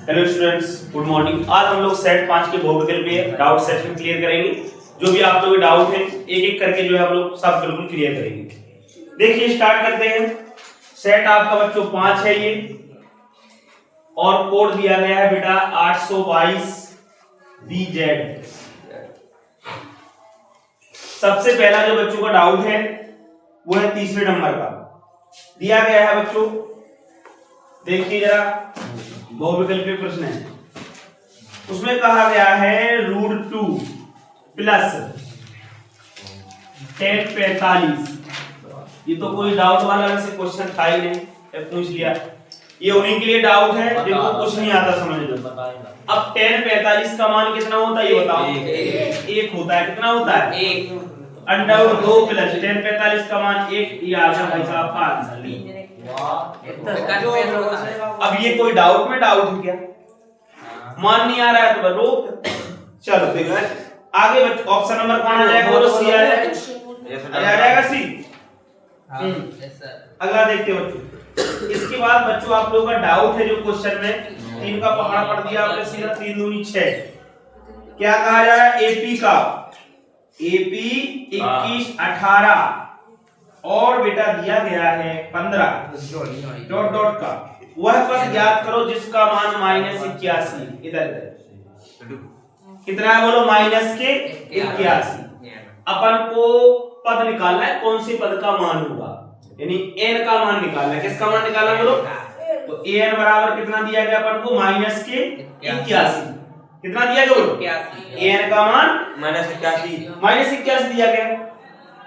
Hello students, good morning. आज हम लोग सेट 5 के बहुविकल्पीय डाउट सेशन क्लियर करेंगे। जो भी आप लोग के डाउट हैं एक एक करके जो है हम लोग सब बिल्कुल क्लियर करेंगे। देखिए स्टार्ट करते हैं। सेट आपका बच्चों 5 है ये, और कोड दिया गया है बेटा 822 BZ। सबसे पहला जो बच्चों का डाउट है वो है तीसरे नंबर का। दिया गया है बच्चों, देखिए जरा, बहुविकल्पीय प्रश्न है। उसमें कहा गया है √2 प्लस 1045। ये तो कोई डाउट वाला वैसे क्वेश्चन था ही नहीं, पूछ लिया। ये उन्हीं के लिए डाउट है जिनको कुछ नहीं आता समझ में। अब 1045 का मान कितना होता है ये बताओ? 1 होता है। कितना होता है? 1 √2 प्लस 1045 का मान 1। ये आ गया भाई साहब का आंसर। अब ये कोई डाउट में डाउट है क्या? मान नहीं आ रहा है तो रोक। चलो देखो आगे ऑप्शन नंबर कौन आ जाएगा? वो सी आ जाएगा सी। अगला देखते हैं बच्चों। इसके बाद बच्चों आप लोगों का डाउट है जो क्वेश्चन में 3 का पकड़ा पड़ दिया आपने सीधा 3 दूनी 6। क्या कहा जा रहा है? एपी का एपी 21 18 और बेटा दिया गया है 15 डॉट डॉट का वह पद ज्ञात करो जिसका मान -81। इधर कितना है बोलो? -81। अपन को पद निकालना है, कौन से पद का मान होगा, यानी n का मान निकालना है। किसका मान निकालना बोलो? तो an बराबर कितना दिया गया अपन को? -81। कितना दिया गया बोलो? an का मान -81 दिया गया।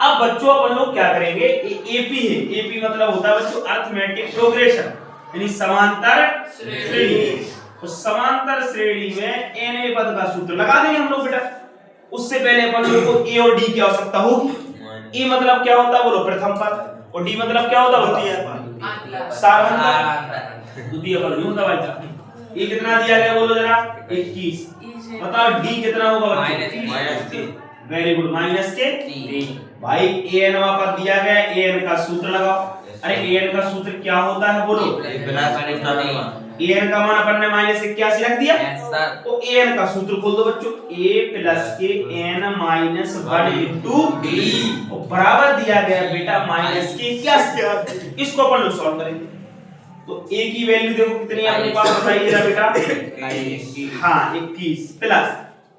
अब बच्चों अपन लोग क्या करेंगे? एपी है, एपी मतलब होता है बच्चों अरिथमेटिक प्रोग्रेशन, यानी समांतर श्रेणी। तो समांतर श्रेणी में nवें पद का सूत्र लगा देंगे हम लोग बेटा। उससे पहले अपन लोग को a और d की आवश्यकता होगी। a मतलब क्या होता है बोलो? प्रथम पद। और d मतलब क्या होता है? सार्वंतर। द्वितीय पद नहीं होता भाई साहब। ये कितना दिया गया बोलो जरा? 21। बताओ d कितना होगा बच्चों? Very good, -3। भाई an वापस दिया गया, an का सूत्र लगाओ। अरे an का सूत्र क्या होता है बोलो? an का मान अपन ने -81 रख दिया, तो an का सूत्र खोल दो बच्चों। a प्लस के n माइनस 1 इंटू d बराबर दिया गया बेटा -81। इसको अपन लोग सॉल्व करेंगे। तो a की वैल्यू देखो कितनी है अपने पास, बताइए जरा बेटा। हाँ 21 प्लस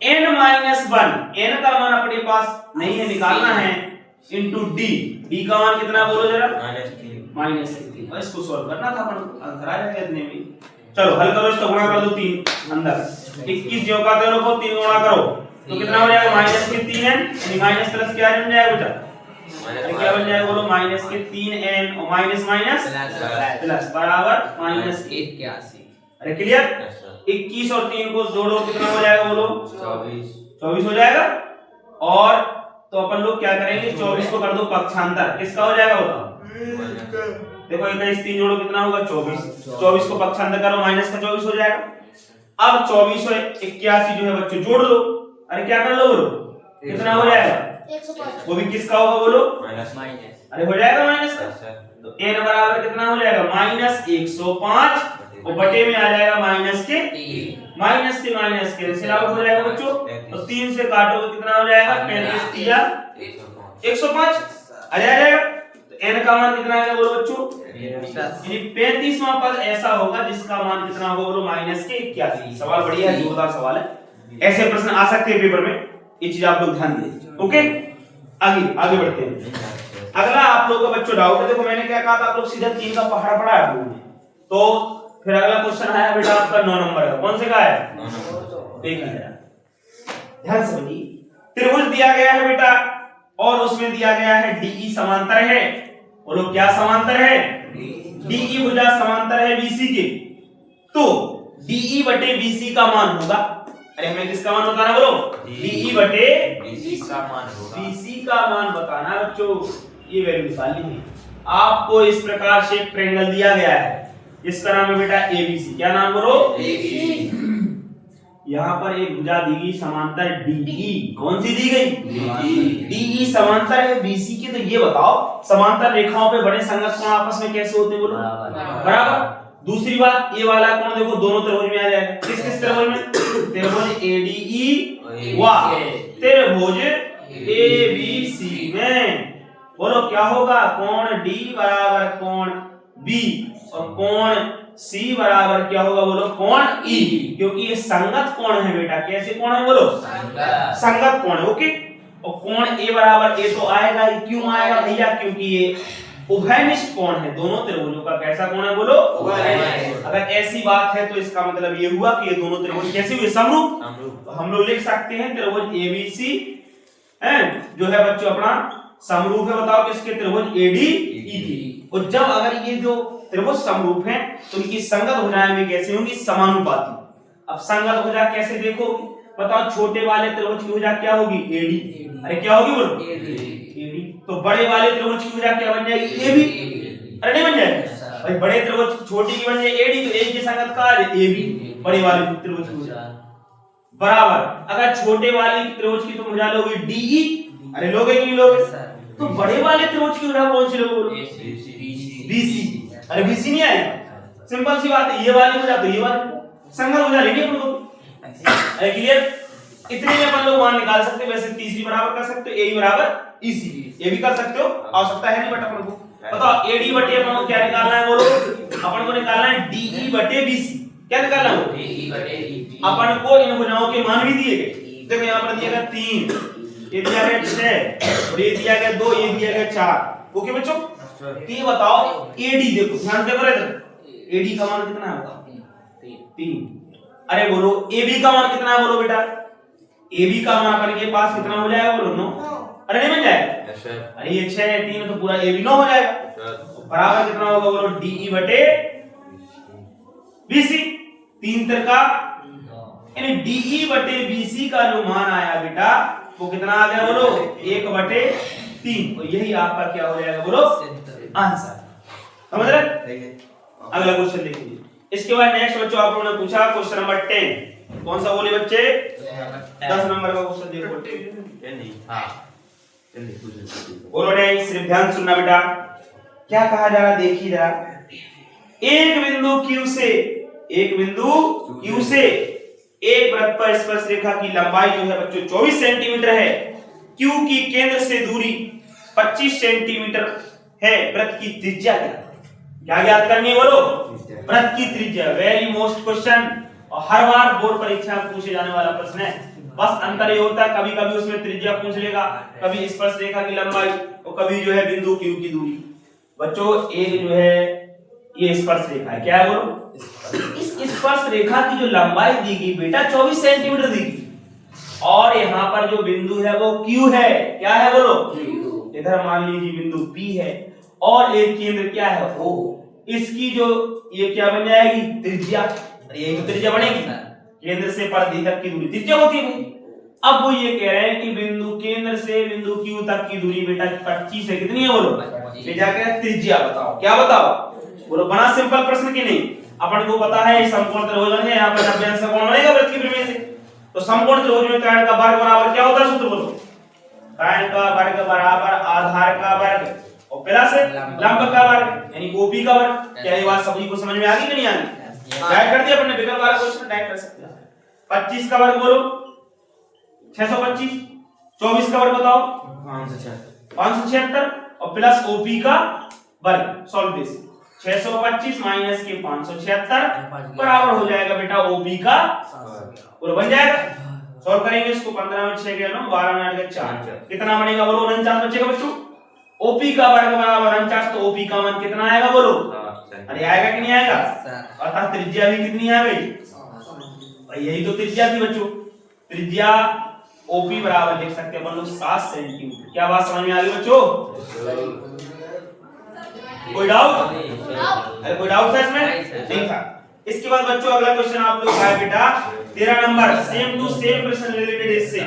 n-1, n का मान अपने पास नहीं है, निकालना है, इंटू d, d का मान कितना बोलो जरा? -3। और इसको सॉल्व करना था अपन, आंसर आ जाएगा इतने में। चलो हल करो, इसको गुणा कर दो 3 अंदर। 21 जो का दोनों को 3 गुणा करो तो कितना हो जाएगा? -3n, यानी माइनस प्लस क्या बन जाएगा बेटा? क्या बन जाएगा बोलो? -3n और माइनस माइनस प्लस बराबर -81। अरे क्लियर? 21 और 3 को जोड़ो कितना हो जाएगा बोलो? 24 हो जाएगा। और तो अपन लोग क्या करेंगे? 24 को कर दो पक्षांतर। किसका हो जाएगा बताओ? देखो 21 3 जोड़ो कितना होगा? 24। 24 को पक्षांतर करो, माइनस का 24 हो जाएगा। अब 24 और 81 जो है बच्चों जोड़ लो। अरे क्या कर लो बोलो? कितना हो जाएगा? 105। वो भी किसका होगा बोलो? अरे हो जाएगा माइनस का। तो n बराबर कितना हो जाएगा? -105 और बटे में आ जाएगा माइनस के माइनस से माइनस कैंसिल आउट हो जाएगा बच्चों। तो 3 से काटोगे कितना हो जाएगा? 35 या 105 आ जाएगा। तो n का मान कितना आएगा बोलो बच्चों? यानी 35वां पद ऐसा होगा जिसका मान कितना होगा बोलो? -81। सवाल बढ़िया है, जोरदार सवाल है। ऐसे प्रश्न आ सकते हैं पेपर में, ये चीज आप लोग ध्यान दें। ओके, आगे बढ़ते हैं। अगला आप लोगों का बच्चों डाउट है। देखो मैंने क्या कहा था, आप लोग सीधा 3 का पहाड़ा पड़ा है आप लोगों ने। तो फिर अगला क्वेश्चन आया बेटा आपका 9 नंबर का। कौन से का है? देखिए ध्यान से समझिए। त्रिभुज दिया गया है बेटा और उसमें दिया गया है DE समांतर है। बोलो क्या समांतर है? DE भुजा समांतर है BC के। तो DE बटे BC का मान होगा। अरे हमें किसका मान बताना बोलो? DE बटे BC का मान होगा। BC का मान बताना बच्चों, ये वैल्यू निकालनी है आपको। इस प्रकार से एक ट्रायंगल दिया गया है, इसका नाम है बेटा ABC। क्या नाम बोलो? ABC। यहाँ पर एक भुजा दी गई समांतर DE। कौन सी दी गई? DE समांतर है BC की। तो ये बताओ समांतर रेखाओं पे बड़े संगत कोण आपस में कैसे होते हैं बोलो? बराबर। दूसरी बात, ये वाला कोण देखो दोनों त्रिभुज में आ जाएगा। किस किस त्रिभुज में? त्रिभुज ADE व त्रिभुज ABC में। बोलो क्या होगा? कोण D बराबर कोण B और कोण C बराबर क्या होगा? बोलो कोण E, क्योंकि ये संगत कोण है बेटा। कैसे कोण है? बोलो संगत कोण है। ओके, और कोण A बराबर A तो आएगा ही। क्यों आएगा भैया? क्योंकि ये उभयनिष्ठ कोण है। दोनों त्रिभुजों का कैसा कोण है? बोलो उभयनिष्ठ। अगर ऐसी बात है तो इसका मतलब ये हुआ कि ये दोनों त्रिभुज कैसे हुए? समरूप। तो हम लोग लिख सकते हैं त्रिभुज ABC है जो है बच्चों अपना समरूप है। बताओ किसके? त्रिभुज ADE। और जब अगर ये जो त्रिभुज समरूप हैं तो इनकी संगत भुजाएं भी कैसे होंगी? समानुपाती। अब संगत भुजा कैसे देखोगे? बताओ छोटे वाले त्रिभुज की भुजा क्या होगी? AD। अरे क्या होगी? बोलो AD। तो बड़े वाले त्रिभुज की भुजा क्या बन जाएगी? AB। अरे नहीं बन जाएगी भाई? बड़े त्रिभुज छोटी की बन जाए AD, तो एक की संगत का AB बड़े वाले त्रिभुज की भुजा बराबर। अगर छोटे वाले त्रिभुज की तुम भुजा लोगे DE, अरे लोगे कि नहीं लोगे? तो बड़े वाले त्रिभुज की भुजा कौन सी लोगे? BC। अरे BC नहीं आएगा। सिंपल सी बात है, ये वाली भुजा तो ये वाली संगत भुजा लेंगे अपन लोग। अरे क्लियर? इतने में अपन लोग मान निकाल सकते हैं। वैसे तीसरी बराबर कर सकते हो AE बराबर EC, ये भी कर सकते हो। आवश्यकता है नहीं बट अपन को बताओ AD बटे अपन को क्या निकालना है? बोलो अपन को निकालना है DE बटे BC। क्या निकालना है? DE बटे BC। अपन को इन भुजाओं के मान भी दिए गए। देखो यहाँ पर दिया गया 3, ये दिया गया 6 और ये दिया गया 2, ये दिया गया 4। ओके बच्चों, तो ये बताओ AD देखो, ध्यान से करो AD का मान कितना है? 3। अरे बोलो AB का मान कितना है? बोलो बेटा AB का मान अपन के पास कितना हो जाएगा? बोलो 9। अरे नहीं बन जाएगा? अरे ये 6 है 3 तो पूरा AB 9 हो जाएगा। बराबर कितना होगा? बोलो DE बटे BC। 3 तिरका यानी DE बटे BC का जो मान आया बेटा वो कितना आ गया? बोलो 1 बटे 3। और यही आपका क्या हो जाएगा? बोलो आंसर। समझ रहे? अगला क्वेश्चन देखिए। इसके बाद नेक्स्ट बच्चों आप लोगों ने पूछा क्वेश्चन नंबर 10। कौन सा बोले बच्चे? 10 नंबर का क्वेश्चन देखो। 10 नहीं, हां बोलो नहीं, सिर्फ ध्यान सुनना बेटा। क्या कहा जा रहा देखिए जरा। एक बिंदु Q से एक वृत्त पर स्पर्श रेखा की लंबाई जो है बच्चों 24 सेंटीमीटर है। Q की केंद्र से दूरी 25 सेंटीमीटर है। वृत्त की त्रिज्या क्या ज्ञात करनी है? बोलो वृत्त की त्रिज्या। वेरी मोस्ट क्वेश्चन और हर बार बोर्ड परीक्षा में पूछे जाने वाला प्रश्न है। बस अंतर ये होता है कभी कभी उसमें त्रिज्या पूछ लेगा, कभी स्पर्श रेखा की लंबाई और कभी जो है बिंदु Q की दूरी। बच्चों एक जो है ये स्पर्श रेखा है। क्या है? बोलो इस स्पर्श रेखा की जो लंबाई दी गई बेटा 24 सेंटीमीटर दी गई और यहाँ पर जो बिंदु है वो Q है। क्या है? बोलो Q। इधर मान लीजिए बिंदु P है और एक केंद्र क्या है? O। इसकी जो ये क्या बन जाएगी? त्रिज्या। ये तो त्रिज्या बनेगी। केंद्र से परिधि तक की दूरी त्रिज्या होती है। अब वो ये कह रहे हैं कि बिंदु केंद्र से बिंदु Q तक की दूरी बेटा 25 है। कितनी है? बोलो ये जाकर त्रिज्या बताओ। क्या बताओ? बोलो बड़ा सिंपल प्रश्न की नहीं। अपन को पता है समकोण त्रिभुज है, यहाँ पर जब आंसर कौन बनेगा वृत्त की परिधि से, तो समकोण त्रिभुज में काट का वर्ग बराबर क्या होता है? सूत्र बोलो काट का वर्ग बराबर आधार का वर्ग और प्लस लंब का वर्ग यानी OP का वर्ग। क्या ये बात सभी को समझ में आ गई कि नहीं आ गई? डाइट कर दिया अपने विकल्प वाला क्वेश्चन डाइट कर सकते हैं। 25 का वर्ग बोलो 625, 24 का वर्ग बताओ 576 और प्लस OP का वर्ग। सॉल्व दिस 625 माइनस के 576 बराबर हो जाएगा बेटा OP का बोलो बन जाएगा। सॉल्व करेंगे इसको 15 में 6 गया 9, 12 में 8 गया 4, कितना बनेगा? बोलो 49 बचेगा बच्चों। OP का वर्ग बराबर 49 तो OP का मान कितना आएगा? बोलो अरे आएगा कि नहीं आएगा? अर्थात त्रिज्या भी कितनी आ गई? यही तो त्रिज्या थी बच्चों। त्रिज्या OP बराबर लिख सकते हैं अपन लोग 7 सेंटीमीटर। क्या बात समझ में आ गई बच्चों? कोई डाउट? अरे कोई डाउट था इसमें? नहीं था। इसके बाद बच्चों अगला क्वेश्चन आप लोग है बेटा 13 नंबर सेम टू सेम प्रश्न रिलेटेड इससे।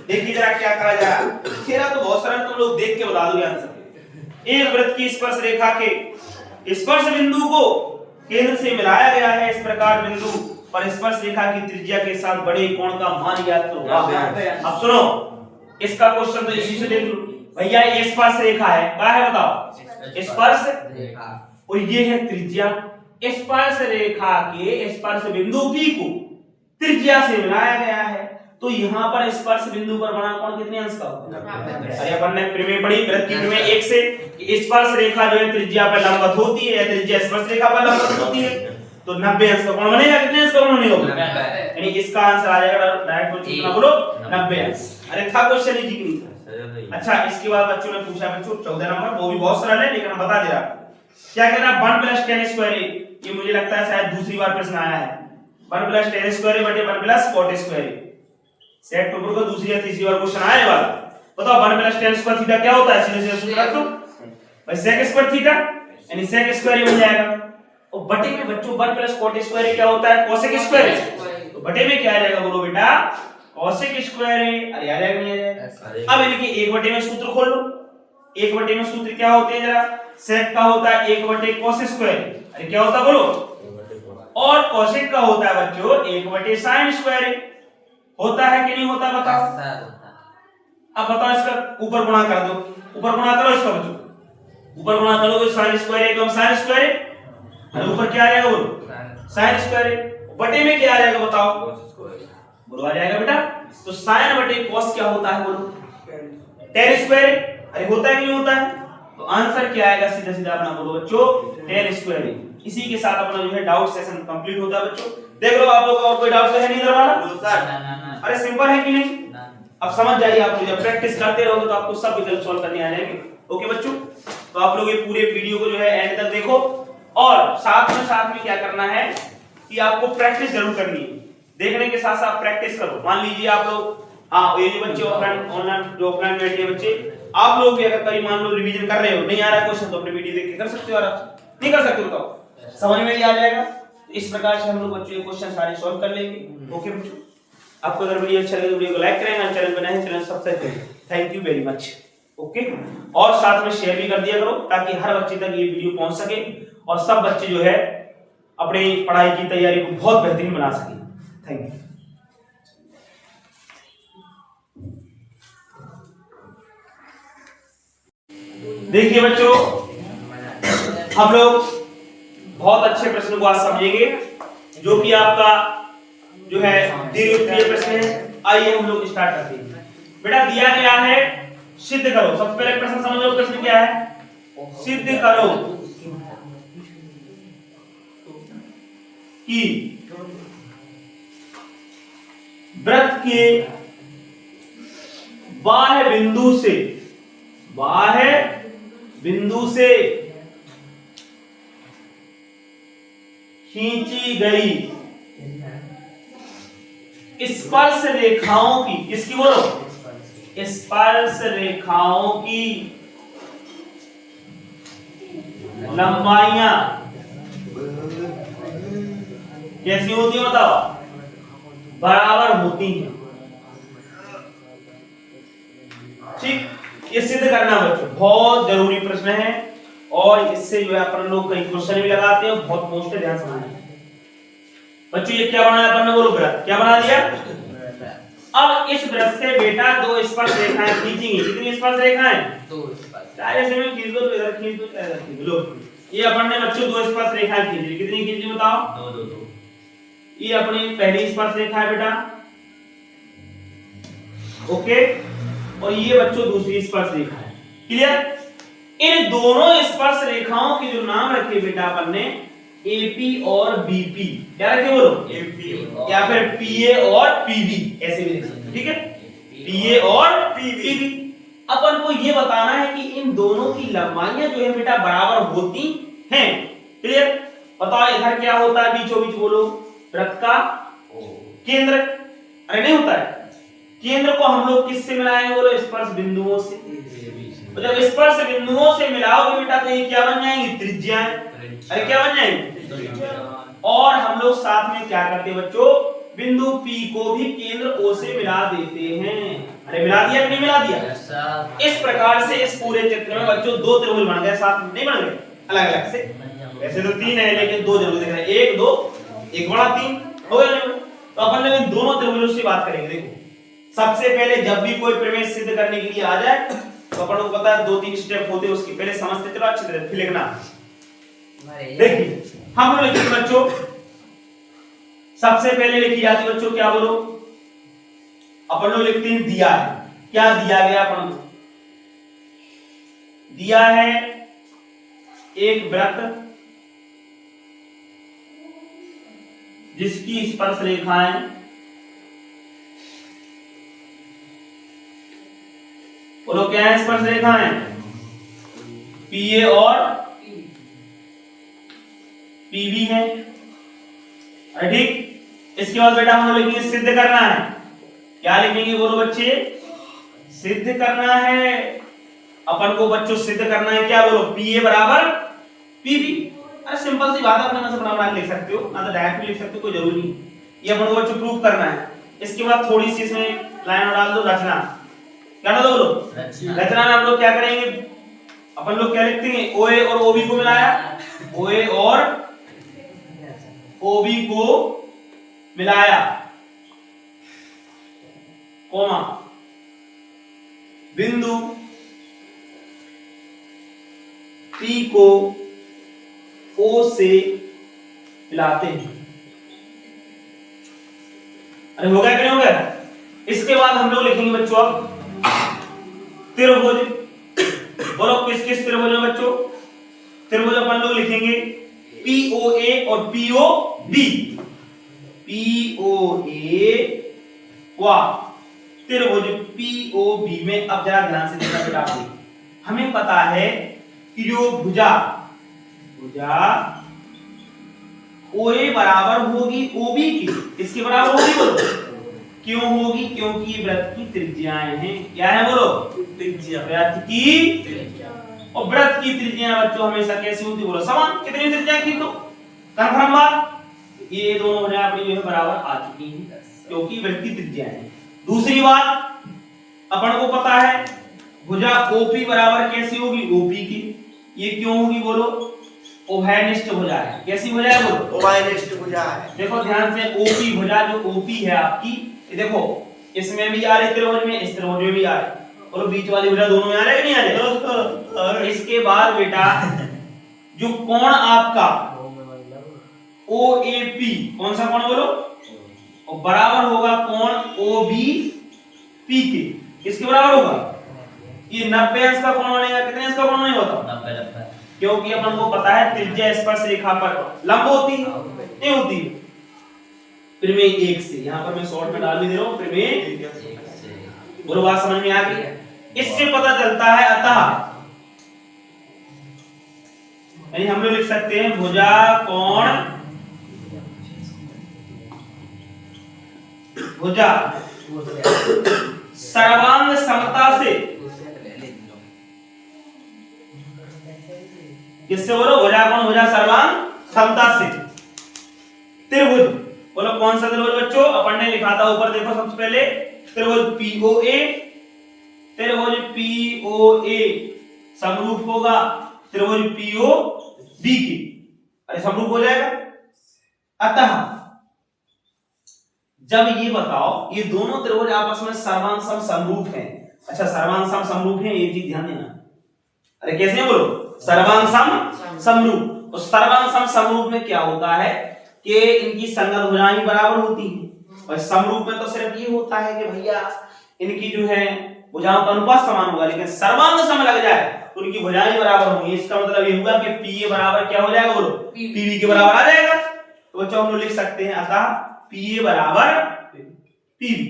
देखिए जरा क्या कहा जा रहा है। 13 तो बहुत सारा तुम लोग देख के बता दोगे आंसर। एक वृत्त की स्पर्श रेखा के स्पर्श बिंदु को केंद्र से मिलाया गया है। इस प्रकार बिंदु पर स्पर्श रेखा की त्रिज्या के साथ बड़े कोण का मान ज्ञात करो। अब सुनो इसका क्वेश्चन तो इसी से देख लो भैया। ये स्पर्श रेखा है, क्या है बताओ? स्पर्श रेखा और ये है त्रिज्या। स्पर्श रेखा के स्पर्श बिंदु P को त्रिज्या से मिलाया गया है। तो यहाँ पर स्पर्श बिंदु पर बना कोण कितने अंश का होगा? अरे अपन ने प्रमेय पढ़ी, वृत्त की प्रमेय 1 से कि स्पर्श रेखा जो है त्रिज्या पर लंबवत होती है या त्रिज्या स्पर्श रेखा पर लंबवत होती है, तो 90 अंश का कोण बनेगा। कितने अंश का कोण बनेगा? यानी इसका आंसर आ जाएगा डायरेक्ट कितना बोलो 90 अंश। अरे था क्वेश्चन ही ठीक नहीं था। अच्छा, इसके बाद बच्चों ने पूछा बच्चों 14 नंबर, वो भी बहुत सरल है लेकिन हम बता दे रहा क्या कह रहा 1 + tan स्क्वायर। ये मुझे लगता है शायद दूसरी बार प्रश्न आया है। 1 + tan स्क्वायर बटे 1 + cot स्क्वायर। सेट पेपर का दूसरी या तीसरी बार क्वेश्चन आया है बात। बताओ 1 + tan स्क्वायर थीटा क्या होता है? सीधे सीधे सूत्र रख दो भाई, sec स्क्वायर थीटा यानी sec स्क्वायर ही बन जाएगा। और बटे में बच्चों 1 + cot स्क्वायर क्या होता है? cosec square. तो बटे में क्या आ जाएगा बोलो बेटा? cosec स्क्वायर है। अरे आ जाएगा नहीं आ जाएगा? अब इनके 1 बटे में सूत्र खोल लो। 1 बटे में सूत्र क्या होते हैं जरा? sec का होता है 1 बटे cos स्क्वायर। अरे क्या होता है बोलो? और cosec का होता है बच्चों 1 बटे sin स्क्वायर। होता है कि नहीं होता बताओ? अब बताओ इसका ऊपर गुणा कर दो, ऊपर गुणा करो इसका बच्चों, ऊपर गुणा करोगे sin स्क्वायर एकम sin स्क्वायर, और ऊपर क्या आ जाएगा बोलो? sin square. बटे में क्या आ जाएगा बताओ? बोलो आ जाएगा बेटा। तो sin बटे cos क्या होता है बोलो? tan square. अरे होता है कि नहीं होता है? तो आंसर क्या आएगा? सीधा सीधा अपना बोलो बच्चों tan स्क्वायर। इसी के साथ अपना जो है डाउट सेशन कंप्लीट होता है बच्चों। देख लो आप लोग का और कोई डाउट है नहीं इधर वाला? अरे सिंपल है कि नहीं? अब समझ जाइए, आप लोग जब प्रैक्टिस करते रहोगे तो आपको सब विकल्प सॉल्व करने आ जाएंगे। ओके बच्चों, तो आप लोग ये पूरे वीडियो को जो है एंड तक देखो और साथ में क्या करना है कि आपको प्रैक्टिस जरूर करनी है। देखने के साथ साथ प्रैक्टिस करो। मान लीजिए आप लोग ये जो बच्चे ऑनलाइन जो ऑफलाइन बैठे हैं बच्चे, आप लोग भी अगर कहीं मान लो रिवीजन कर रहे हो, नहीं आ रहा क्वेश्चन, तो अपने वीडियो देख के कर सकते हो। और नहीं कर सकते हो तो समझ में ही आ जाएगा। इस प्रकार से हम लोग बच्चों ये क्वेश्चन सारे सॉल्व कर लेंगे। ओके बच्चों, आपको अगर वीडियो अच्छा लगे तो वीडियो को लाइक करें, चैनल पर नए हैं चैनल सब्सक्राइब करें। Thank you very much. Okay, और साथ में शेयर भी कर दिया करो ताकि हर बच्चे तक ये वीडियो पहुंच सके और सब बच्चे जो है अपनी पढ़ाई की तैयारी को बहुत बेहतरीन बना सके। Thank you. देखिए बच्चों, हम लोग बहुत अच्छे प्रश्न को आज समझेंगे जो कि आपका जो है दीर्घवृत्तीय प्रश्न है। आइए हम लोग स्टार्ट करते हैं। बेटा दिया गया है सिद्ध करो। सबसे पहले प्रश्न समझ लो, प्रश्न क्या है? सिद्ध करो कि वृत्त के बाह्य बिंदु से खींची गई स्पर्श रेखाओं की, किसकी बोलो? स्पर्श रेखाओं की लंबाइयां कैसी होती है बताओ? बराबर होती हैं। ठीक, ये सिद्ध करना बच्चों बहुत जरूरी प्रश्न है और इससे जो है अपन लोग कई क्वेश्चन भी लगाते हैं। बहुत मोस्ट ध्यान से सुनिए बच्चों। ये क्या बनाया अपन ने बोलो? वृत्त। क्या बना दिया? अब इस वृत्त से बेटा दो स्पर्श रेखाएं खींचेंगी। कितनी स्पर्श रेखाएं? दो स्पर्श। चाहे ऐसे में खींच दो, तो इधर खींच दो, इधर खींच लो। ये अपन ने बच्चों दो स्पर्श रेखाएं खींची। कितनी खींची बताओ? दो। ये अपनी पहली स्पर्श रेखा है बेटा। ओके, और ये बच्चों दूसरी स्पर्श रेखा है। क्लियर? इन दोनों स्पर्श रेखाओं के जो नाम रखे बेटा अपन ने AP और BP, क्या रखे बोलो? AP या फिर PA और PB, ऐसे भी लिख सकते हैं। ठीक है, PA और PB। अपन को ये बताना है कि इन दोनों की लंबाइयां जो है बेटा बराबर होती हैं। क्लियर? बताओ इधर क्या होता है बीचों बीच बोलो? वृत्त का केंद्र। अरे नहीं होता है? केंद्र को हम लोग किससे मिलाएंगे बोलो? स्पर्श बिंदुओं से। तो जब स्पर्श बिंदुओं से मिलाओगे बेटा तो ये क्या बन जाएंगी? त्रिज्याएं। अरे क्या बन जाएंगी? और हम लोग साथ में क्या करते हैं बच्चों? बिंदु P को भी केंद्र O से मिला देते हैं। अरे मिला दिया कि नहीं मिला दिया? इस प्रकार से इस पूरे चित्र में बच्चों दो त्रिभुज बन गए। साथ में नहीं बन गए अलग अलग से? वैसे तो तीन है लेकिन दो जरूर दिख रहे हैं। एक दो, एक बड़ा तीन हो गया। तो अपन लोग इन दोनों त्रिभुजों से बात करेंगे। देखो, सबसे पहले जब भी कोई प्रमेय सिद्ध करने के लिए आ जाए तो अपन को पता है 2-3 स्टेप होते हैं उसके। पहले समझते चलो अच्छी तरह, फिर लिखना। देखिए हम लोग लिखेंगे बच्चों, सबसे पहले लिखी जाती है बच्चों, क्या बोलो, अपन लोग लिखते हैं दिया है। क्या दिया गया अपन को? दिया है एक वृत्त जिसकी स्पर्श रेखाएं बोलो क्या है? स्पर्श रेखाएं पीए और पीबी है। ठीक, इसके बाद बेटा हम लोग लिखेंगे सिद्ध करना है। क्या लिखेंगे बोलो बच्चे? सिद्ध करना है। अपन को बच्चों सिद्ध करना है, क्या बोलो? पीए बराबर पीबी। अरे सिंपल सी बात है, अपने से बड़ा लिख सकते हो, ना तो डायरेक्ट लिख सकते हो, कोई जरूरी नहीं। ये अपन को बच्चों प्रूव करना है। इसके बाद थोड़ी सी इसमें लाइन डाल दो, रचना। क्या डाल दो बोलो? रचना में हम लोग क्या करेंगे? अपन लोग क्या लिखते हैं? ओए और ओबी को मिलाया, ओए और ओबी को मिलाया, कोमा, बिंदु पी को ओ से मिलाते हैं। अरे हो गया कि नहीं हो गया? इसके बाद हम लोग लिखेंगे बच्चों अब त्रिभुज। बोलो किस किस त्रिभुज में बच्चों? त्रिभुज अपन लोग लिखेंगे POA और POB। POA व त्रिभुज POB में अब जरा ध्यान से देखना बेटा, हमें पता है कि जो भुजा OA बराबर होगी OB की, इसके बराबर होगी बोलो। क्यों होगी? क्योंकि ये वृत्त की त्रिज्याएं हैं। क्या है बोलो? त्रिज्या। वृत्त की त्रिज्या और वृत्त की त्रिज्या बच्चों हमेशा कैसी होती बोलो? समान। कितनी त्रिज्याएं की? तो कंफर्म बात, ये दोनों भुजाएं अपनी जो है बराबर आ चुकी हैं, क्योंकि वृत्त की त्रिज्याएं हैं। दूसरी बात अपन को पता है भुजा OP बराबर कैसी होगी? OP की। ये क्यों होगी बोलो? उभयनिष्ठ भुजा है। कैसी भुजा है बोलो? उभयनिष्ठ भुजा है। देखो ध्यान से, OP भुजा जो OP है आपकी, ये देखो इसमें भी आ रही त्रिभुज में, इस त्रिभुज में भी आ रही, और बीच वाली भुजा दोनों में आ रहा है कि नहीं आ रहा? और इसके बाद बेटा जो कोण आपका OAP, कौन सा कोण बोलो? और बराबर होगा कोण OBP के। किसके बराबर होगा? ये 90 अंश का कोण बनेगा। कितने अंश का कोण नहीं होता? 90। क्योंकि अपन को पता है त्रिज्या स्पर्श रेखा पर लंब होती है, नहीं होती? प्रमेय 1 से, यहाँ पर मैं शॉर्ट में डाल भी दे रहा हूँ, प्रमेय 1 से। बोलो बात समझ में आ गई? इससे पता चलता है अतः, यानी हम लोग लिख सकते हैं भुजा कोण भुजा सर्वांग समता से, किससे बोलो? भुजा कोण भुजा सर्वांग समता से त्रिभुज। बोलो कौन सा त्रिभुज बच्चों? अपन ने लिखा था ऊपर, देखो सबसे पहले त्रिभुज POA। त्रिभुज POA समरूप होगा त्रिभुज POB की। अरे समरूप हो जाएगा। अतः जब ये बताओ ये दोनों त्रिभुज आपस में सर्वांग सम समरूप हैं। अच्छा सर्वांग सम समरूप हैं, ये चीज ध्यान देना। अरे कैसे हैं बोलो? सर्वांग सम समरूप। और सर्वांग सम समरूप में क्या होता है कि इनकी संगत भुजाएं ही बराबर होती हैं। और समरूप में तो सिर्फ ये होता है कि भैया इनकी जो है भुजाओं का अनुपात समान होगा, लेकिन सर्वांग सम लग जाए तो उनकी भुजाएं बराबर होंगी। इसका मतलब ये हुआ कि PA बराबर क्या हो जाएगा बोलो? PB के बराबर आ जाएगा। तो बच्चों हम लोग लिख सकते हैं अतः PA बराबर PB।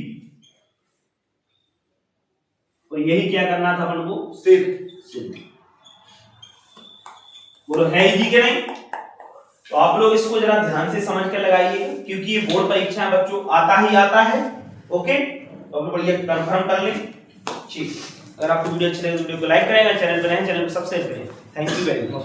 और यही क्या करना था अपन को? सिद्ध। बोलो है ही जी के नहीं? तो आप लोग इसको जरा ध्यान से समझ कर लगाइए, क्योंकि ये बोर्ड परीक्षा बच्चों आता ही आता है। ओके, तो आप लोग बढ़िया कंफर्म कर लें। ठीक, अगर आपको वीडियो अच्छा लगे तो वीडियो को लाइक करें, चैनल पर नए हैं चैनल को सब्सक्राइब करें। Thank you very much.